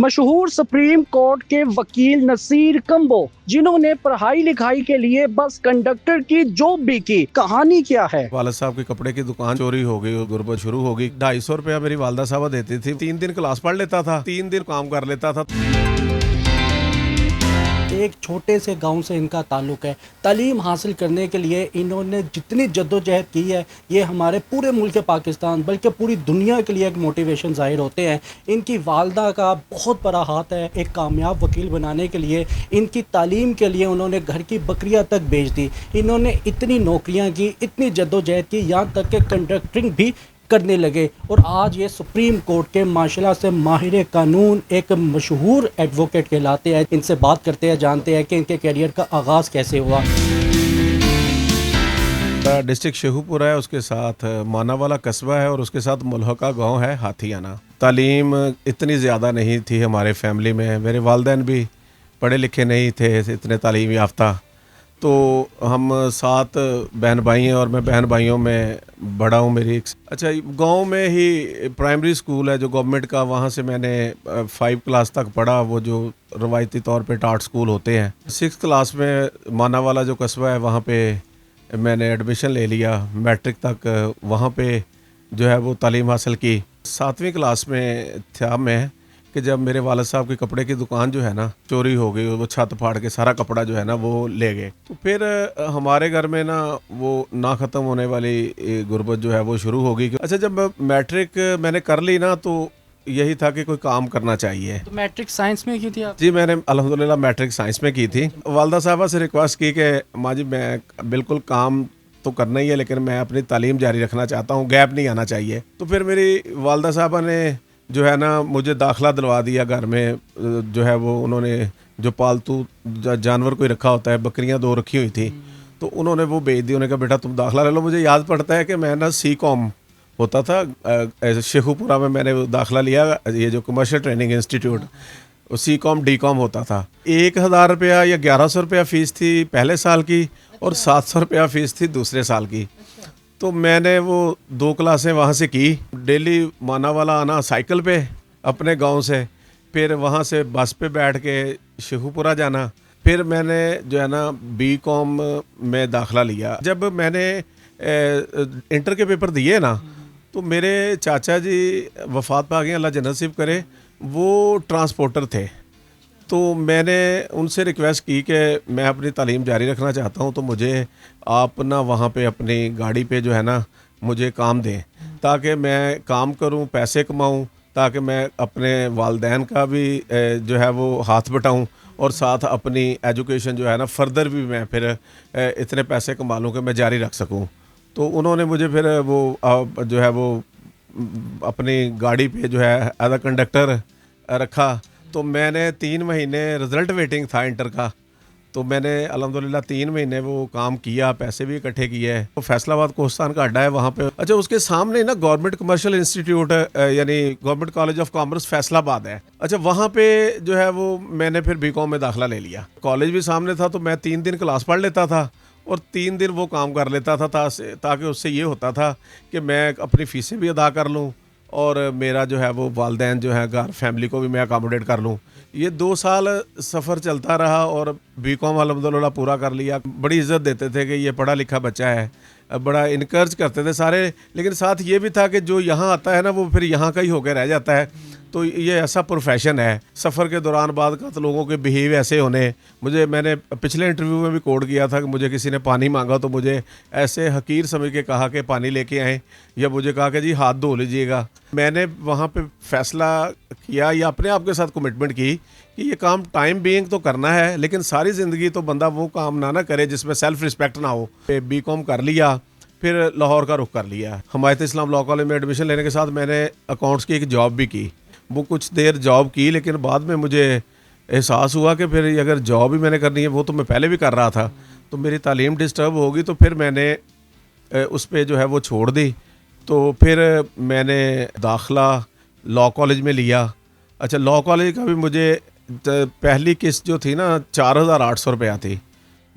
مشہور supreme court کے وکیل نصیر کمبو، جنہوں نے پڑھائی لکھائی کے لیے بس کنڈکٹر کی جاب بھی کی، کہانی کیا ہے؟ والد صاحب کی کپڑے کی دکان چوری ہو گئی، غربت شروع ہو گئی۔ 250 روپیہ میری والدہ صاحبہ دیتی تھی، 3 دن کلاس پڑھ لیتا تھا، 3 دن کام کر لیتا تھا۔ ایک چھوٹے سے گاؤں سے ان کا تعلق ہے۔ تعلیم حاصل کرنے کے لیے انہوں نے جتنی جدوجہد کی ہے، یہ ہمارے پورے ملک پاکستان بلکہ پوری دنیا کے لیے ایک موٹیویشن ظاہر ہوتے ہیں۔ ان کی والدہ کا بہت بڑا ہاتھ ہے ایک کامیاب وکیل بنانے کے لیے۔ ان کی تعلیم کے لیے انہوں نے گھر کی بکریاں تک بیچ دی۔ انہوں نے اتنی نوکریاں کی، اتنی جدوجہد کی، یہاں تک کہ کنڈکٹرنگ بھی کرنے لگے، اور آج یہ سپریم کورٹ کے معاشرہ سے ماہر قانون ایک مشہور ایڈوکیٹ کہلاتے ہیں۔ ان سے بات کرتے ہیں، جانتے ہیں کہ ان کے کیریئر کا آغاز کیسے ہوا۔ ڈسٹرکٹ شیخو پورہ ہے، اس کے ساتھ مانا والا قصبہ ہے، اور اس کے ساتھ ملحقہ گاؤں ہے ہاتھیانہ۔ تعلیم اتنی زیادہ نہیں تھی ہمارے فیملی میں، میرے والدین بھی پڑھے لکھے نہیں تھے اتنے تعلیم یافتہ، تو ہم 7 بہن بھائی ہیں اور میں بہن بھائیوں میں بڑا ہوں۔ اچھا، گاؤں میں ہی پرائمری اسکول ہے جو گورنمنٹ کا، وہاں سے میں نے 5 کلاس تک پڑھا، وہ جو روایتی طور پہ ٹاٹ اسکول ہوتے ہیں۔ 6 کلاس میں مانا والا جو قصبہ ہے وہاں پہ میں نے ایڈمیشن لے لیا، میٹرک تک وہاں پہ جو ہے وہ تعلیم حاصل کی۔ 7ویں کلاس میں تھا میں کہ جب میرے والد صاحب کی کپڑے کی دکان جو ہے نا چوری ہو گئی، وہ چھت پھاڑ کے سارا کپڑا جو ہے نا وہ لے گئے۔ تو پھر ہمارے گھر میں نا وہ نہ ختم ہونے والی غربت جو ہے وہ شروع ہو گئی۔ اچھا، جب میٹرک میں نے کر لی نا تو یہی تھا کہ کوئی کام کرنا چاہیے۔ تو میٹرک سائنس میں کی تھی آپ؟ جی، میں نے الحمدللہ میٹرک سائنس میں کی تھی۔ والدہ صاحبہ سے ریکویسٹ کی کہ ماں جی میں بالکل کام تو کرنا ہی ہے، لیکن میں اپنی تعلیم جاری رکھنا چاہتا ہوں، گیپ نہیں آنا چاہیے۔ تو پھر میری والدہ صاحبہ نے جو ہے نا مجھے داخلہ دلوا دیا گھر میں، جو ہے وہ انہوں نے جو پالتو جانور کوئی رکھا ہوتا ہے، بکریاں 2 رکھی ہوئی تھیں، تو انہوں نے وہ بھیج دی، انہوں نے کہا بیٹا تم داخلہ لے لو۔ مجھے یاد پڑتا ہے کہ میں نا سی کام ہوتا تھا شیخو پورہ میں، میں نے داخلہ لیا، یہ جو کمرشل ٹریننگ انسٹیٹیوٹ، سی کام ڈی کام ہوتا تھا۔ 1000 روپیہ یا 1100 روپیہ فیس تھی پہلے سال کی، اور 700 روپیہ فیس تھی دوسرے سال کی۔ تو میں نے وہ 2 کلاسیں وہاں سے کی، ڈیلی مانا والا آنا سائیکل پہ اپنے گاؤں سے، پھر وہاں سے بس پہ بیٹھ کے شیخو پورہ جانا۔ پھر میں نے جو ہے نا بی کام میں داخلہ لیا۔ جب میں نے انٹر کے پیپر دیے نا تو میرے چاچا جی وفات پا گئے، اللہ جنت نصیب کرے، وہ ٹرانسپورٹر تھے۔ تو میں نے ان سے ریکویسٹ کی کہ میں اپنی تعلیم جاری رکھنا چاہتا ہوں، تو مجھے آپ نا وہاں پہ اپنی گاڑی پہ جو ہے نا مجھے کام دیں، تاکہ میں کام کروں، پیسے کماؤں، تاکہ میں اپنے والدین کا بھی جو ہے وہ ہاتھ بٹاؤں، اور ساتھ اپنی ایجوکیشن جو ہے نا فردر بھی میں پھر اتنے پیسے کما لوں کہ میں جاری رکھ سکوں۔ تو انہوں نے مجھے پھر وہ جو ہے وہ اپنی گاڑی پہ جو ہے ایز اے کنڈکٹر رکھا۔ تو میں نے 3 مہینے رزلٹ ویٹنگ تھا انٹر کا، تو میں نے الحمدللہ 3 مہینے وہ کام کیا، پیسے بھی اکٹھے کیے۔ فیصل آباد کوہستان کا اڈا ہے وہاں پہ، اچھا اس کے سامنے نا گورنمنٹ کمرشل انسٹیٹیوٹ یعنی government college of commerce Faisal آباد ہے۔ اچھا، وہاں پہ جو ہے وہ میں نے پھر بی کام میں داخلہ لے لیا۔ کالج بھی سامنے تھا، تو میں 3 دن کلاس پڑھ لیتا تھا اور 3 دن وہ کام کر لیتا تھا، تاکہ اس سے یہ ہوتا تھا کہ میں اپنی فیسیں بھی ادا کر لوں، اور میرا جو ہے وہ والدین جو ہے گھر فیملی کو بھی میں اکاموڈیٹ کر لوں۔ یہ 2 سال سفر چلتا رہا، اور بی کام الحمدللہ پورا کر لیا۔ بڑی عزت دیتے تھے کہ یہ پڑھا لکھا بچہ ہے، بڑا انکریج کرتے تھے سارے، لیکن ساتھ یہ بھی تھا کہ جو یہاں آتا ہے نا وہ پھر یہاں کا ہی ہو کے رہ جاتا ہے۔ تو یہ ایسا پروفیشن ہے۔ سفر کے دوران بعد کا لوگوں کے بیہیو ایسے ہونے، میں نے پچھلے انٹرویو میں بھی کوڈ کیا تھا کہ مجھے کسی نے پانی مانگا تو مجھے ایسے حقیر سمجھ کے کہا کہ پانی لے کے آئیں، یا مجھے کہا کہ جی ہاتھ دھو لیجئے گا۔ میں نے وہاں پہ فیصلہ کیا یا اپنے آپ کے ساتھ کمٹمنٹ کی کہ یہ کام ٹائم بینگ تو کرنا ہے، لیکن ساری زندگی تو بندہ وہ کام نہ کرے جس میں سیلف رسپیکٹ نہ ہو۔ بی کام کر لیا، پھر لاہور کا رخ کر لیا۔ حمایت اسلام لاء کالج میں ایڈمیشن لینے کے ساتھ میں نے اکاؤنٹس کی ایک جاب بھی کی۔ وہ کچھ دیر جاب کی، لیکن بعد میں مجھے احساس ہوا کہ پھر اگر جاب ہی میں نے کرنی ہے، وہ تو میں پہلے بھی کر رہا تھا، تو میری تعلیم ڈسٹرب ہوگی، تو پھر میں نے اس پہ جو ہے وہ چھوڑ دی۔ تو پھر میں نے داخلہ لاء کالج میں لیا۔ اچھا، لاء کالج کا بھی مجھے پہلی قسط جو تھی نا 4800 روپیہ تھی،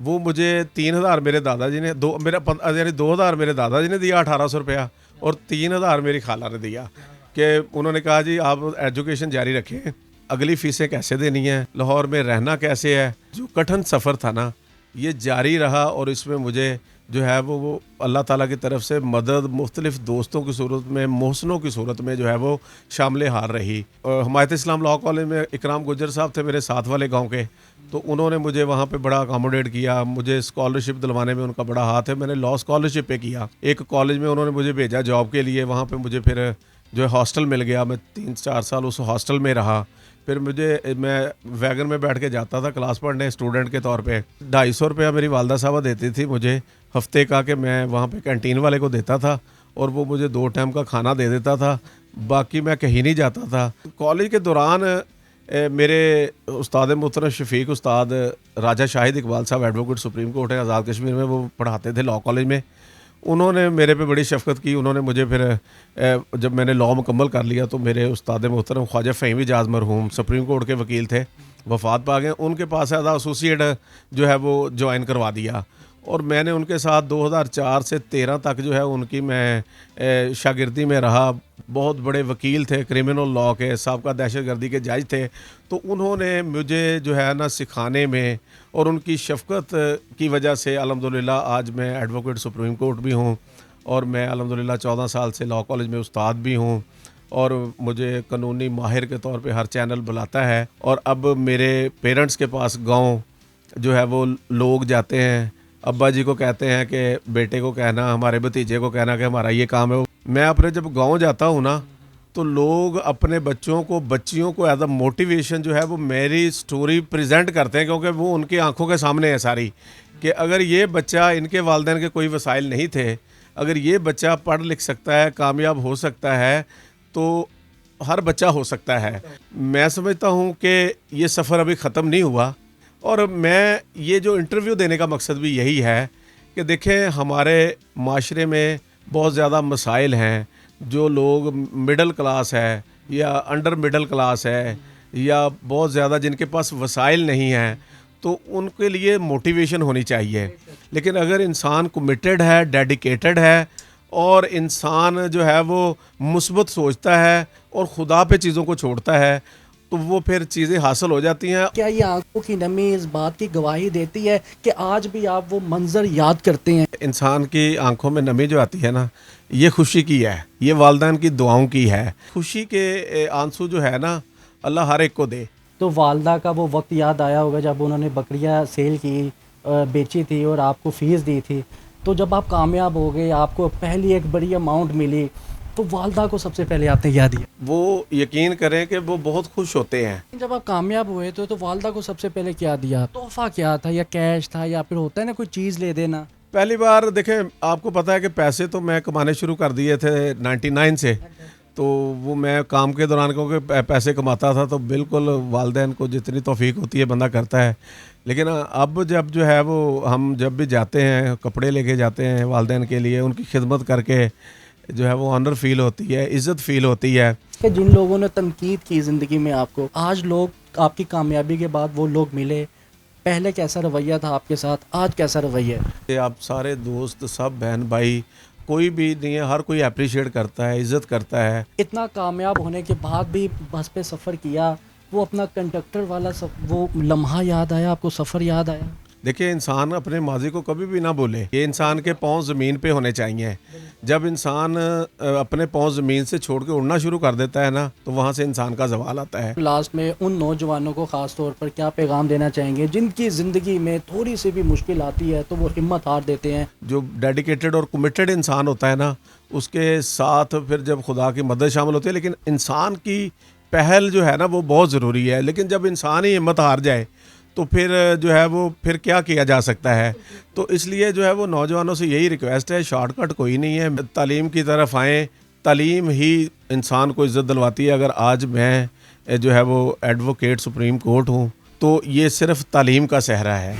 وہ مجھے 3000 میرے دادا جی نے یعنی 2000 میرے دادا جی نے دیا 1800 روپیہ، اور 3000 میری خالہ نے دیا، کہ انہوں نے کہا جی آپ ایجوکیشن جاری رکھیں، اگلی فیسیں کیسے دینی ہیں، لاہور میں رہنا کیسے ہے، جو کٹھن سفر تھا نا یہ جاری رہا، اور اس میں مجھے جو ہے وہ اللہ تعالیٰ کی طرف سے مدد مختلف دوستوں کی صورت میں، محسنوں کی صورت میں جو ہے وہ شامل حال رہی۔ حمایت اسلام لاء کالج میں اکرام گجر صاحب تھے میرے ساتھ والے گاؤں کے، تو انہوں نے مجھے وہاں پہ بڑا اکاموڈیٹ کیا، مجھے اسکالرشپ دلوانے میں ان کا بڑا ہاتھ ہے، میں نے لاء اسکالرشپ پہ کیا۔ ایک کالج میں انہوں نے مجھے بھیجا جاب کے لیے، وہاں پہ مجھے پھر جو ہے ہاسٹل مل گیا، میں 3-4 سال اس ہاسٹل میں رہا۔ پھر میں ویگن میں بیٹھ کے جاتا تھا کلاس پڑھنے اسٹوڈنٹ کے طور پہ۔ 250 روپیہ میری والدہ صاحبہ دیتی تھی مجھے ہفتے کا، کہ میں وہاں پہ کینٹین والے کو دیتا تھا اور وہ مجھے 2 ٹائم کا کھانا دے دیتا تھا، باقی میں کہیں نہیں جاتا تھا۔ کالج کے دوران میرے استاد محترم شفیق استاد راجہ شاہد اقبال صاحب ایڈوکیٹ سپریم کورٹ ہے آزاد کشمیر میں، وہ پڑھاتے تھے لاء کالج میں، انہوں نے میرے پہ بڑی شفقت کی۔ انہوں نے مجھے پھر جب میں نے لاء مکمل کر لیا تو میرے استاد محترم خواجہ فہیم اجاز مرحوم سپریم کورٹ کے وکیل تھے، وفات پا گئے، ان کے پاس ایز ایسوسیٹ جو ہے وہ جوائن کروا دیا، اور میں نے ان کے ساتھ 2004 سے 13 تک جو ہے ان کی میں شاگردی میں رہا۔ بہت بڑے وکیل تھے، کرمنل لاء کے، سابقہ دہشت گردی کے جج تھے، تو انہوں نے مجھے جو ہے نا سکھانے میں، اور ان کی شفقت کی وجہ سے الحمدللہ آج میں ایڈوکیٹ سپریم کورٹ بھی ہوں، اور میں الحمدللہ 14 سال سے لاء کالج میں استاد بھی ہوں، اور مجھے قانونی ماہر کے طور پہ ہر چینل بلاتا ہے۔ اور اب میرے پیرنٹس کے پاس گاؤں جو ہے وہ لوگ جاتے ہیں، ابا جی کو کہتے ہیں کہ بیٹے کو کہنا، ہمارے بھتیجے کو کہنا کہ ہمارا یہ کام ہے۔ میں اپنے جب گاؤں جاتا ہوں نا تو لوگ اپنے بچیوں کو ایز اے موٹیویشن جو ہے وہ میری سٹوری پریزنٹ کرتے ہیں، کیونکہ وہ ان کی آنکھوں کے سامنے ہے ساری، کہ اگر یہ بچہ، ان کے والدین کے کوئی وسائل نہیں تھے، اگر یہ بچہ پڑھ لکھ سکتا ہے، کامیاب ہو سکتا ہے، تو ہر بچہ ہو سکتا ہے۔ میں سمجھتا ہوں کہ یہ سفر ابھی ختم نہیں ہوا، اور میں یہ جو انٹرویو دینے کا مقصد بھی یہی ہے کہ دیکھیں ہمارے معاشرے میں بہت زیادہ مسائل ہیں، جو لوگ مڈل کلاس ہے یا انڈر مڈل کلاس ہے، یا بہت زیادہ جن کے پاس وسائل نہیں ہیں، تو ان کے لیے موٹیویشن ہونی چاہیے۔ لیکن اگر انسان کمیٹڈ ہے، ڈیڈیکیٹڈ ہے، اور انسان جو ہے وہ مثبت سوچتا ہے اور خدا پہ چیزوں کو چھوڑتا ہے، تو وہ پھر چیزیں حاصل ہو جاتی ہیں۔ کیا یہ آنکھوں کی نمی اس بات کی گواہی دیتی ہے کہ آج بھی آپ وہ منظر یاد کرتے ہیں؟ انسان کی آنکھوں میں نمی جو آتی ہے نا، یہ خوشی کی ہے، یہ والدین کی دعاؤں کی ہے۔ خوشی کے آنسو جو ہے نا اللہ ہر ایک کو دے۔ تو والدہ کا وہ وقت یاد آیا ہوگا جب انہوں نے بکریاں سیل کی، بیچی تھی اور آپ کو فیس دی تھی، تو جب آپ کامیاب ہو گئے، آپ کو پہلی ایک بڑی اماؤنٹ ملی، تو والدہ کو سب سے پہلے آپ نے کیا دیا؟ وہ یقین کریں کہ وہ بہت خوش ہوتے ہیں۔ جب آپ کامیاب ہوئے تو والدہ کو سب سے پہلے کیا دیا؟ تحفہ کیا تھا، یا کیش تھا، یا پھر ہوتا ہے نا کوئی چیز لے دینا؟ پہلی بار دیکھیں، آپ کو پتہ ہے کہ پیسے تو میں کمانے شروع کر دیے تھے 99 سے، تو وہ میں کام کے دوران کیونکہ پیسے کماتا تھا، تو بالکل والدین کو جتنی توفیق ہوتی ہے بندہ کرتا ہے۔ لیکن اب جب جو ہے وہ ہم جب بھی جاتے ہیں، کپڑے لے کے جاتے ہیں والدین کے لیے، ان کی خدمت کر کے جو ہے وہ آنر فیل ہوتی ہے، عزت فیل ہوتی ہے۔ کہ جن لوگوں نے تنقید کی زندگی میں آپ کو، آج لوگ آپ کی کامیابی کے بعد وہ لوگ ملے، پہلے کیسا رویہ تھا آپ کے ساتھ، آج کیسا رویہ ہے؟ آپ سارے دوست، سب بہن بھائی، کوئی بھی نہیں ہے، ہر کوئی اپریشیٹ کرتا ہے، عزت کرتا ہے۔ اتنا کامیاب ہونے کے بعد بھی بس پہ سفر کیا، وہ اپنا کنڈکٹر والا وہ لمحہ یاد آیا آپ کو، سفر یاد آیا؟ دیکھیں انسان اپنے ماضی کو کبھی بھی نہ بھولے، یہ انسان کے پاؤں زمین پہ ہونے چاہیے۔ جب انسان اپنے پاؤں زمین سے چھوڑ کے اڑنا شروع کر دیتا ہے نا، تو وہاں سے انسان کا زوال آتا ہے۔ لاسٹ میں ان نوجوانوں کو خاص طور پر کیا پیغام دینا چاہیں گے جن کی زندگی میں تھوڑی سی بھی مشکل آتی ہے تو وہ ہمت ہار دیتے ہیں؟ جو ڈیڈیکیٹڈ اور کمیٹڈ انسان ہوتا ہے نا، اس کے ساتھ پھر جب خدا کی مدد شامل ہوتی ہے، لیکن انسان کی پہل جو ہے نا وہ بہت ضروری ہے۔ لیکن جب انسان ہی ہمت ہار جائے تو پھر جو ہے وہ پھر کیا کیا جا سکتا ہے؟ تو اس لیے جو ہے وہ نوجوانوں سے یہی ریکویسٹ ہے، شارٹ کٹ کوئی نہیں ہے، تعلیم کی طرف آئیں، تعلیم ہی انسان کو عزت دلواتی ہے۔ اگر آج میں جو ہے وہ ایڈوکیٹ سپریم کورٹ ہوں تو یہ صرف تعلیم کا صحرا ہے۔